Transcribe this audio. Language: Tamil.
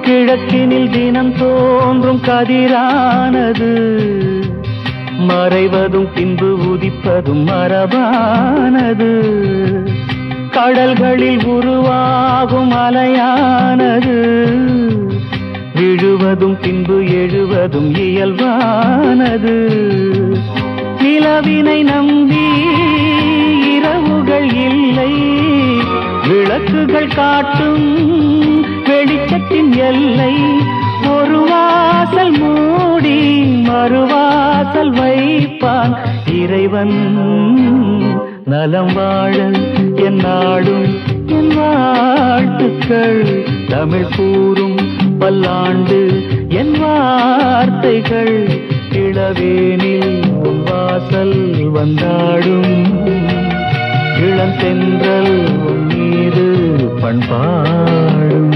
கிழக்கினில் தினம் தோன்றும் கதிரானது மறைவதும் பின்பு உதிப்பதும் மரபானது. கடல்களில் உருவாகும் அலையானது விழுவதும் பின்பு எழுவதும் இயல்பானது. நிலவினை நம்பி இரவுகள் இல்லை, விளக்குகள் காட்டும் வெளிச்சத்தின் எல்லை. ஒரு வாசல் மூடி மறுவாசல் வைப்பான் இறைவன். நலம் வாழ என் நாடும் என் வாழ்த்துக்கள், தமிழ் கூறும் பல்லாண்டு என் வார்த்தைகள். இளவேனில் உன் வாசல் வந்தாடும், இளந்தென்றல் உன் மீது பண்பாடும்.